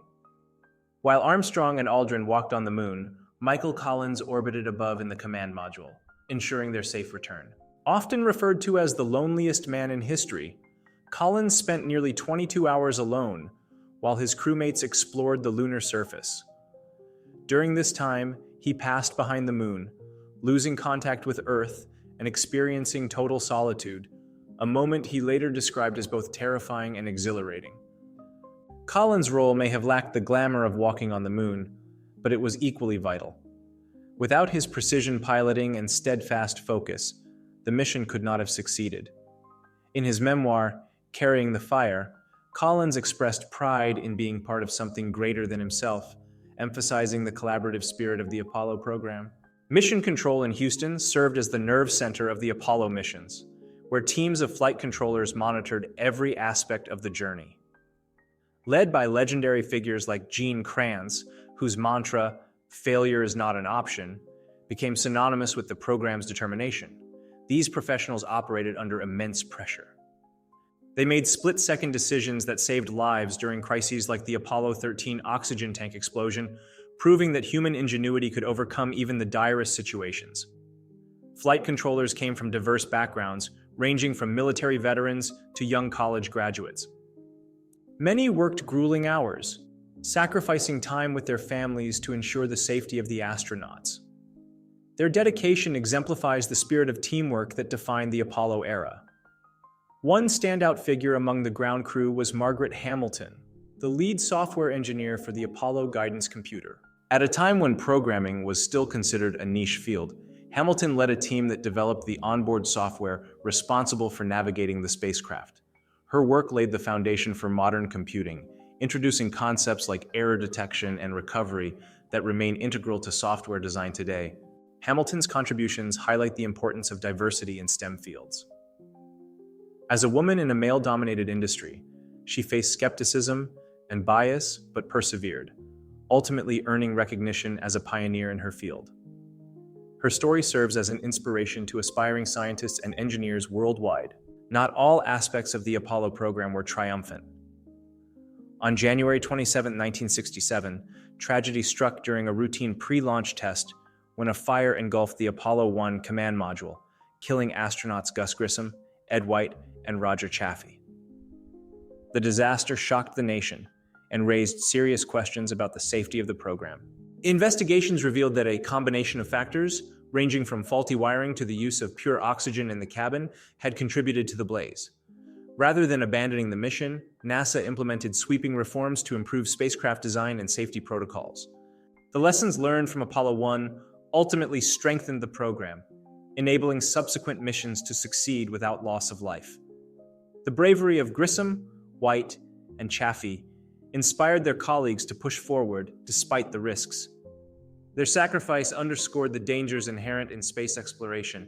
While Armstrong and Aldrin walked on the moon, Michael Collins orbited above in the command module, ensuring their safe return. Often referred to as the loneliest man in history, Collins spent nearly 22 hours alone while his crewmates explored the lunar surface. During this time, he passed behind the moon, losing contact with Earth and experiencing total solitude, a moment he later described as both terrifying and exhilarating. Collins' role may have lacked the glamour of walking on the moon, but it was equally vital. Without his precision piloting and steadfast focus, the mission could not have succeeded. In his memoir, Carrying the Fire, Collins expressed pride in being part of something greater than himself, emphasizing the collaborative spirit of the Apollo program. Mission Control in Houston served as the nerve center of the Apollo missions, where teams of flight controllers monitored every aspect of the journey. Led by legendary figures like Gene Kranz, whose mantra, "Failure is not an option," became synonymous with the program's determination, these professionals operated under immense pressure. They made split-second decisions that saved lives during crises like the Apollo 13 oxygen tank explosion, proving that human ingenuity could overcome even the direst situations. Flight controllers came from diverse backgrounds, ranging from military veterans to young college graduates. Many worked grueling hours, sacrificing time with their families to ensure the safety of the astronauts. Their dedication exemplifies the spirit of teamwork that defined the Apollo era. One standout figure among the ground crew was Margaret Hamilton, the lead software engineer for the Apollo guidance computer. At a time when programming was still considered a niche field, Hamilton led a team that developed the onboard software responsible for navigating the spacecraft. Her work laid the foundation for modern computing, introducing concepts like error detection and recovery that remain integral to software design today. Hamilton's contributions highlight the importance of diversity in STEM fields. As a woman in a male-dominated industry, she faced skepticism and bias, but persevered, ultimately earning recognition as a pioneer in her field. Her story serves as an inspiration to aspiring scientists and engineers worldwide. Not all aspects of the Apollo program were triumphant. On January 27, 1967, tragedy struck during a routine pre-launch test when a fire engulfed the Apollo 1 command module, killing astronauts Gus Grissom, Ed White, and Roger Chaffee. The disaster shocked the nation and raised serious questions about the safety of the program. Investigations revealed that a combination of factors, ranging from faulty wiring to the use of pure oxygen in the cabin, had contributed to the blaze. Rather than abandoning the mission, NASA implemented sweeping reforms to improve spacecraft design and safety protocols. The lessons learned from Apollo 1 ultimately strengthened the program, enabling subsequent missions to succeed without loss of life. The bravery of Grissom, White, and Chaffee inspired their colleagues to push forward despite the risks. Their sacrifice underscored the dangers inherent in space exploration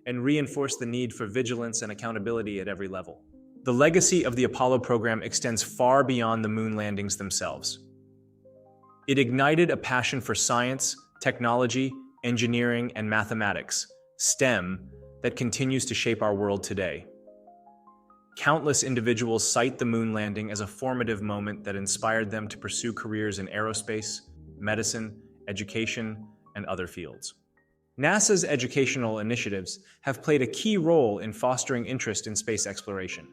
and reinforced the need for vigilance and accountability at every level. The legacy of the Apollo program extends far beyond the moon landings themselves. It ignited a passion for science, technology, engineering, and mathematics, STEM, that continues to shape our world today. Countless individuals cite the moon landing as a formative moment that inspired them to pursue careers in aerospace, medicine, education, and other fields. NASA's educational initiatives have played a key role in fostering interest in space exploration.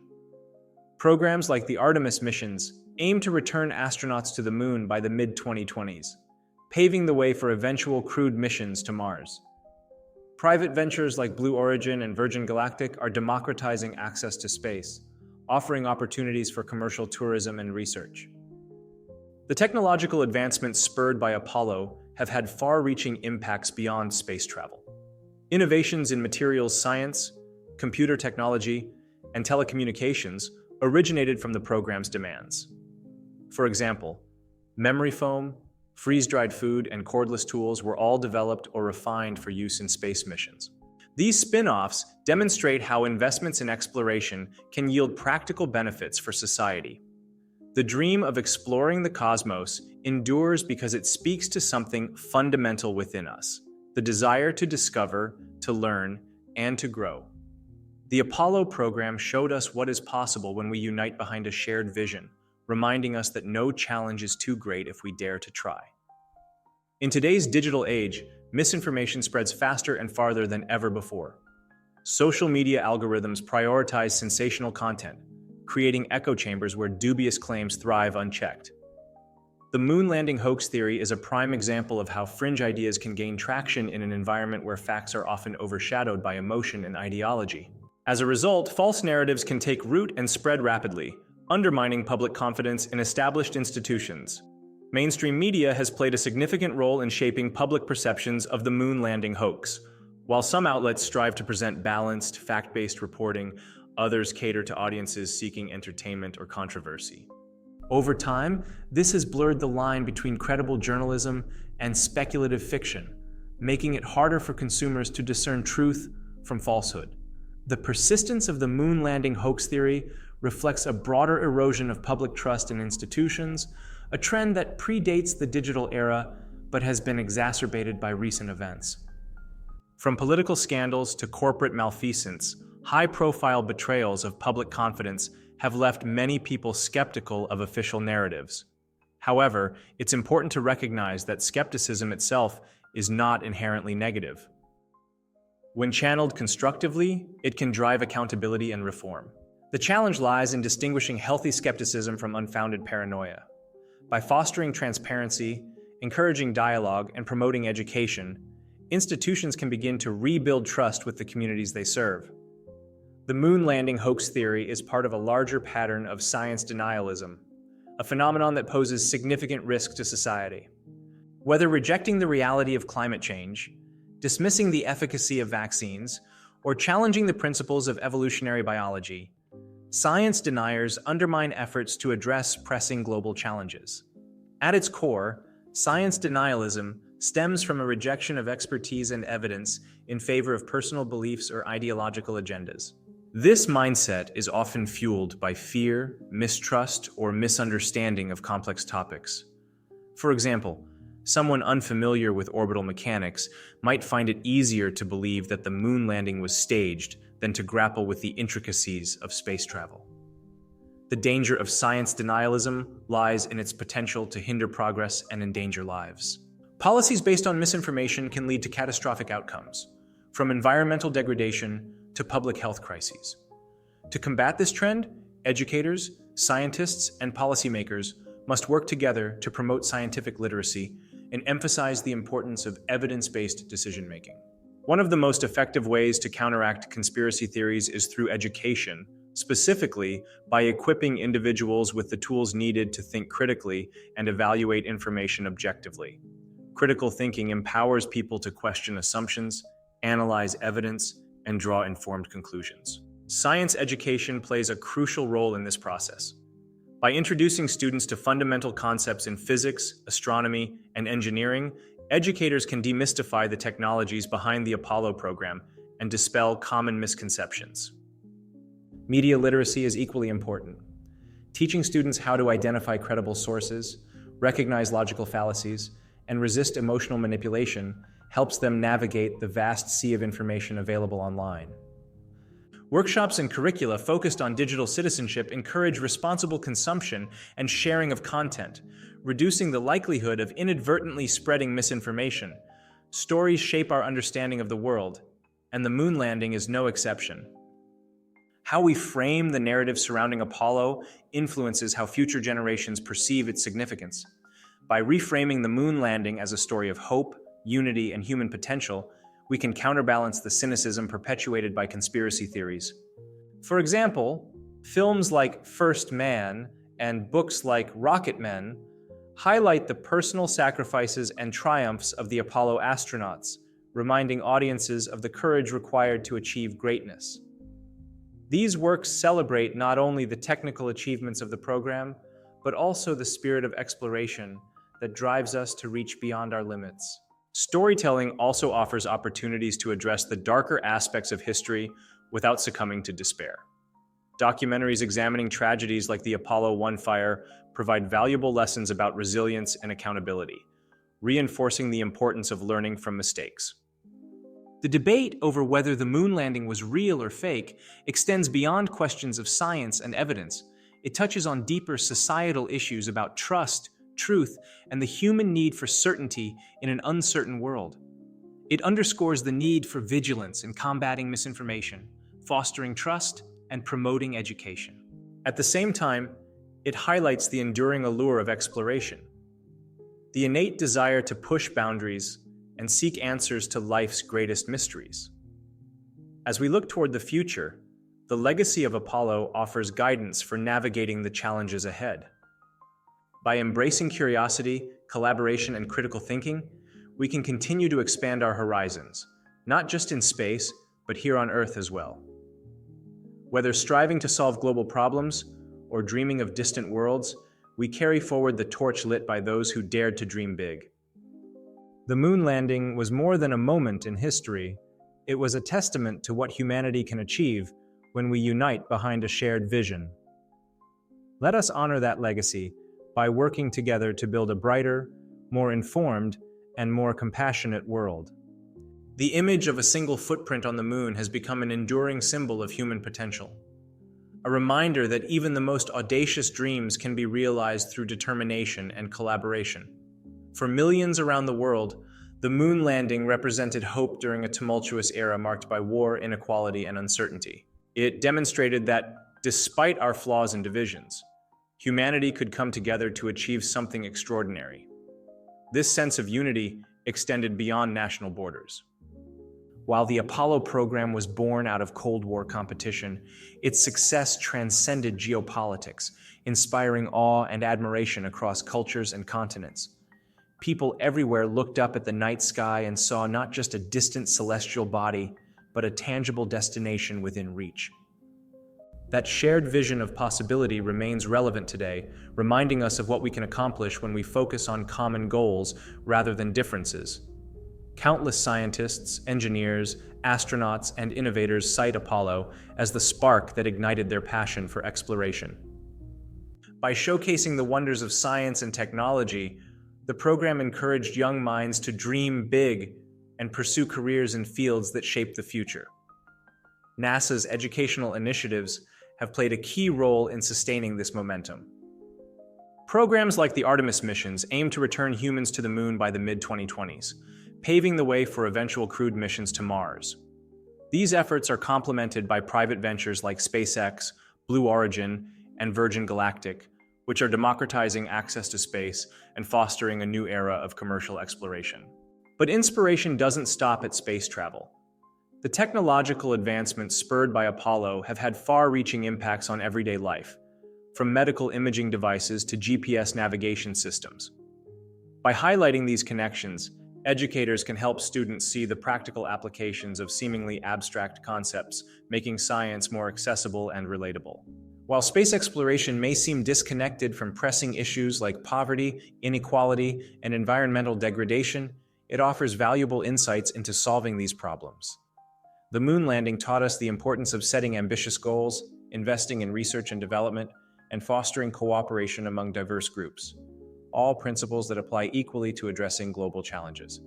Programs like the Artemis missions aim to return astronauts to the moon by the mid-2020s, paving the way for eventual crewed missions to Mars. Private ventures like Blue Origin and Virgin Galactic are democratizing access to space, offering opportunities for commercial tourism and research. The technological advancements spurred by Apollo have had far-reaching impacts beyond space travel. Innovations in materials science, computer technology, and telecommunications originated from the program's demands. For example, memory foam, freeze-dried food, and cordless tools were all developed or refined for use in space missions. These spin-offs demonstrate how investments in exploration can yield practical benefits for society. The dream of exploring the cosmos endures because it speaks to something fundamental within us: the desire to discover, to learn, and to grow. The Apollo program showed us what is possible when we unite behind a shared vision, reminding us that no challenge is too great if we dare to try. In today's digital age, misinformation spreads faster and farther than ever before. Social media algorithms prioritize sensational content, creating echo chambers where dubious claims thrive unchecked. The moon landing hoax theory is a prime example of how fringe ideas can gain traction in an environment where facts are often overshadowed by emotion and ideology. As a result, false narratives can take root and spread rapidly, undermining public confidence in established institutions. Mainstream media has played a significant role in shaping public perceptions of the moon landing hoax. While some outlets strive to present balanced, fact-based reporting, others cater to audiences seeking entertainment or controversy. Over time, this has blurred the line between credible journalism and speculative fiction, making it harder for consumers to discern truth from falsehood. The persistence of the moon landing hoax theory reflects a broader erosion of public trust in institutions, a trend that predates the digital era but has been exacerbated by recent events. From political scandals to corporate malfeasance, high-profile betrayals of public confidence have left many people skeptical of official narratives. However, it's important to recognize that skepticism itself is not inherently negative. When channeled constructively, it can drive accountability and reform. The challenge lies in distinguishing healthy skepticism from unfounded paranoia. By fostering transparency, encouraging dialogue, and promoting education, institutions can begin to rebuild trust with the communities they serve. The moon landing hoax theory is part of a larger pattern of science denialism, a phenomenon that poses significant risk to society. Whether rejecting the reality of climate change, dismissing the efficacy of vaccines, or challenging the principles of evolutionary biology, science deniers undermine efforts to address pressing global challenges. At its core, science denialism stems from a rejection of expertise and evidence in favor of personal beliefs or ideological agendas. This mindset is often fueled by fear, mistrust, or misunderstanding of complex topics. For example, someone unfamiliar with orbital mechanics might find it easier to believe that the moon landing was staged than to grapple with the intricacies of space travel. The danger of science denialism lies in its potential to hinder progress and endanger lives. Policies based on misinformation can lead to catastrophic outcomes, from environmental degradation to public health crises. To combat this trend, educators, scientists, and policymakers must work together to promote scientific literacy and emphasize the importance of evidence-based decision-making. One of the most effective ways to counteract conspiracy theories is through education, specifically by equipping individuals with the tools needed to think critically and evaluate information objectively. Critical thinking empowers people to question assumptions, analyze evidence, and draw informed conclusions. Science education plays a crucial role in this process. By introducing students to fundamental concepts in physics, astronomy, and engineering, educators can demystify the technologies behind the Apollo program and dispel common misconceptions. Media literacy is equally important. Teaching students how to identify credible sources, recognize logical fallacies, and resist emotional manipulation helps them navigate the vast sea of information available online. Workshops and curricula focused on digital citizenship encourage responsible consumption and sharing of content, reducing the likelihood of inadvertently spreading misinformation. Stories shape our understanding of the world, and the moon landing is no exception. How we frame the narrative surrounding Apollo influences how future generations perceive its significance. By reframing the moon landing as a story of hope, unity, and human potential, we can counterbalance the cynicism perpetuated by conspiracy theories. For example, films like First Man and books like Rocket Men highlight the personal sacrifices and triumphs of the Apollo astronauts, reminding audiences of the courage required to achieve greatness. These works celebrate not only the technical achievements of the program, but also the spirit of exploration that drives us to reach beyond our limits. Storytelling also offers opportunities to address the darker aspects of history without succumbing to despair. Documentaries examining tragedies like the Apollo 1 fire provide valuable lessons about resilience and accountability, reinforcing the importance of learning from mistakes. The debate over whether the moon landing was real or fake extends beyond questions of science and evidence. It touches on deeper societal issues about trust, truth, and the human need for certainty in an uncertain world. It underscores the need for vigilance in combating misinformation, fostering trust, and promoting education. At the same time, it highlights the enduring allure of exploration, the innate desire to push boundaries and seek answers to life's greatest mysteries. As we look toward the future, the legacy of Apollo offers guidance for navigating the challenges ahead. By embracing curiosity, collaboration, and critical thinking, we can continue to expand our horizons, not just in space, but here on Earth as well. Whether striving to solve global problems or dreaming of distant worlds, we carry forward the torch lit by those who dared to dream big. The moon landing was more than a moment in history. It was a testament to what humanity can achieve when we unite behind a shared vision. Let us honor that legacy by working together to build a brighter, more informed, and more compassionate world. The image of a single footprint on the moon has become an enduring symbol of human potential, a reminder that even the most audacious dreams can be realized through determination and collaboration. For millions around the world, the moon landing represented hope during a tumultuous era marked by war, inequality, and uncertainty. It demonstrated that, despite our flaws and divisions, humanity could come together to achieve something extraordinary. This sense of unity extended beyond national borders. While the Apollo program was born out of Cold War competition, its success transcended geopolitics, inspiring awe and admiration across cultures and continents. People everywhere looked up at the night sky and saw not just a distant celestial body, but a tangible destination within reach. That shared vision of possibility remains relevant today, reminding us of what we can accomplish when we focus on common goals rather than differences. Countless scientists, engineers, astronauts, and innovators cite Apollo as the spark that ignited their passion for exploration. By showcasing the wonders of science and technology, the program encouraged young minds to dream big and pursue careers in fields that shape the future. NASA's educational initiatives have played a key role in sustaining this momentum. Programs like the Artemis missions aim to return humans to the moon by the mid-2020s, paving the way for eventual crewed missions to Mars. These efforts are complemented by private ventures like SpaceX, Blue Origin, and Virgin Galactic, which are democratizing access to space and fostering a new era of commercial exploration. But inspiration doesn't stop at space travel. The technological advancements spurred by Apollo have had far-reaching impacts on everyday life, from medical imaging devices to GPS navigation systems. By highlighting these connections, educators can help students see the practical applications of seemingly abstract concepts, making science more accessible and relatable. While space exploration may seem disconnected from pressing issues like poverty, inequality, and environmental degradation, it offers valuable insights into solving these problems. The moon landing taught us the importance of setting ambitious goals, investing in research and development, and fostering cooperation among diverse groups, all principles that apply equally to addressing global challenges.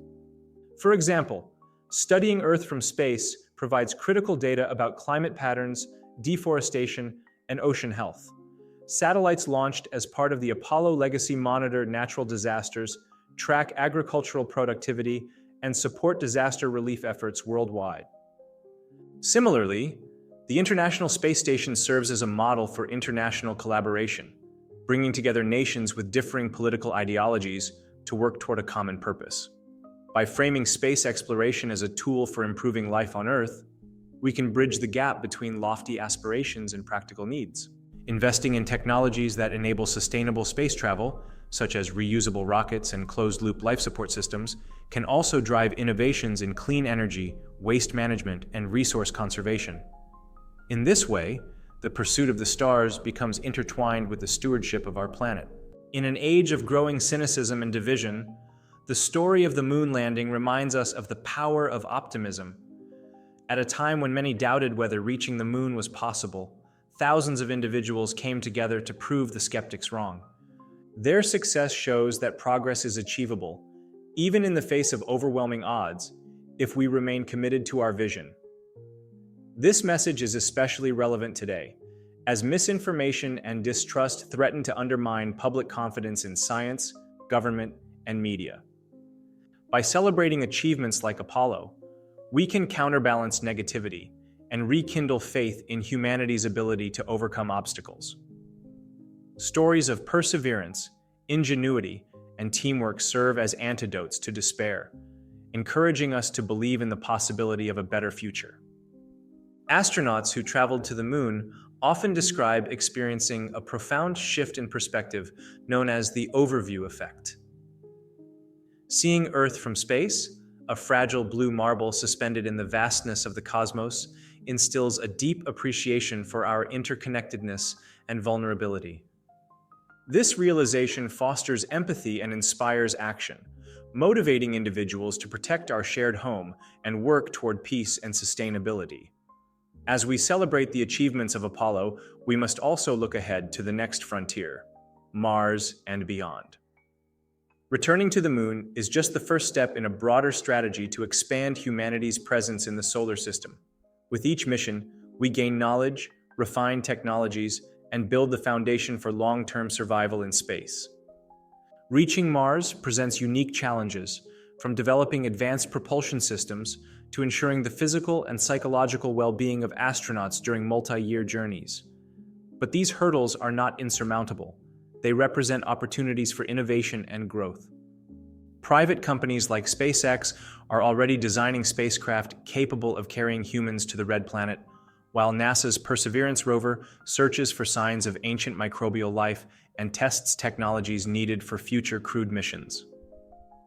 For example, studying Earth from space provides critical data about climate patterns, deforestation, and ocean health. Satellites launched as part of the Apollo legacy monitor natural disasters, track agricultural productivity, and support disaster relief efforts worldwide. Similarly, the International Space Station serves as a model for international collaboration, bringing together nations with differing political ideologies to work toward a common purpose. By framing space exploration as a tool for improving life on Earth, we can bridge the gap between lofty aspirations and practical needs. Investing in technologies that enable sustainable space travel, such as reusable rockets and closed-loop life support systems, can also drive innovations in clean energy, waste management, and resource conservation. In this way, the pursuit of the stars becomes intertwined with the stewardship of our planet. In an age of growing cynicism and division, the story of the moon landing reminds us of the power of optimism. At a time when many doubted whether reaching the moon was possible, thousands of individuals came together to prove the skeptics wrong. Their success shows that progress is achievable, even in the face of overwhelming odds, if we remain committed to our vision. This message is especially relevant today, as misinformation and distrust threaten to undermine public confidence in science, government, and media. By celebrating achievements like Apollo, we can counterbalance negativity and rekindle faith in humanity's ability to overcome obstacles. Stories of perseverance, ingenuity, and teamwork serve as antidotes to despair, encouraging us to believe in the possibility of a better future. Astronauts who traveled to the moon often describe experiencing a profound shift in perspective known as the overview effect. Seeing Earth from space, a fragile blue marble suspended in the vastness of the cosmos, instills a deep appreciation for our interconnectedness and vulnerability. This realization fosters empathy and inspires action, motivating individuals to protect our shared home and work toward peace and sustainability. As we celebrate the achievements of Apollo, we must also look ahead to the next frontier, Mars and beyond. Returning to the moon is just the first step in a broader strategy to expand humanity's presence in the solar system. With each mission, we gain knowledge, refine technologies, and build the foundation for long-term survival in space. Reaching Mars presents unique challenges, from developing advanced propulsion systems to ensuring the physical and psychological well-being of astronauts during multi-year journeys. But these hurdles are not insurmountable. They represent opportunities for innovation and growth. Private companies like SpaceX are already designing spacecraft capable of carrying humans to the Red Planet, while NASA's Perseverance rover searches for signs of ancient microbial life and tests technologies needed for future crewed missions.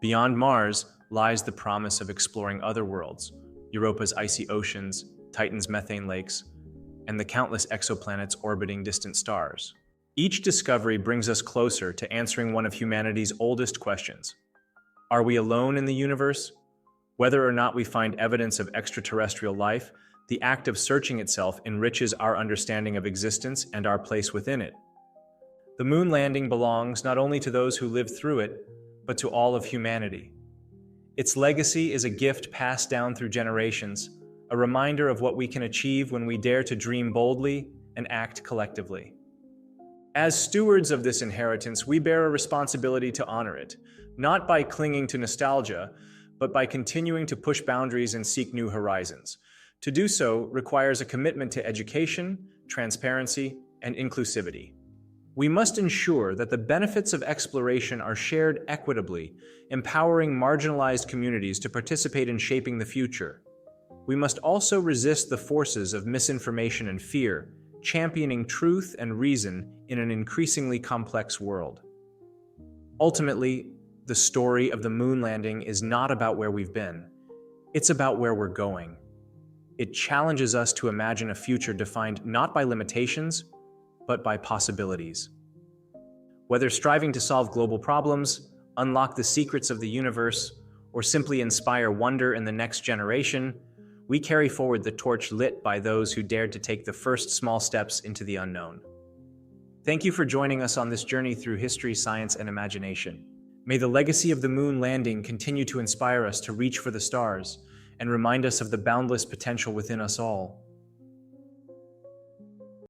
Beyond Mars lies the promise of exploring other worlds, Europa's icy oceans, Titan's methane lakes, and the countless exoplanets orbiting distant stars. Each discovery brings us closer to answering one of humanity's oldest questions. Are we alone in the universe? Whether or not we find evidence of extraterrestrial life, the act of searching itself enriches our understanding of existence and our place within it. The moon landing belongs not only to those who lived through it, but to all of humanity. Its legacy is a gift passed down through generations, a reminder of what we can achieve when we dare to dream boldly and act collectively. As stewards of this inheritance, we bear a responsibility to honor it, not by clinging to nostalgia, but by continuing to push boundaries and seek new horizons. To do so requires a commitment to education, transparency, and inclusivity. We must ensure that the benefits of exploration are shared equitably, empowering marginalized communities to participate in shaping the future. We must also resist the forces of misinformation and fear, championing truth and reason in an increasingly complex world. Ultimately, the story of the moon landing is not about where we've been. It's about where we're going. It challenges us to imagine a future defined not by limitations, but by possibilities. Whether striving to solve global problems, unlock the secrets of the universe, or simply inspire wonder in the next generation, we carry forward the torch lit by those who dared to take the first small steps into the unknown. Thank you for joining us on this journey through history, science, and imagination. May the legacy of the moon landing continue to inspire us to reach for the stars and remind us of the boundless potential within us all.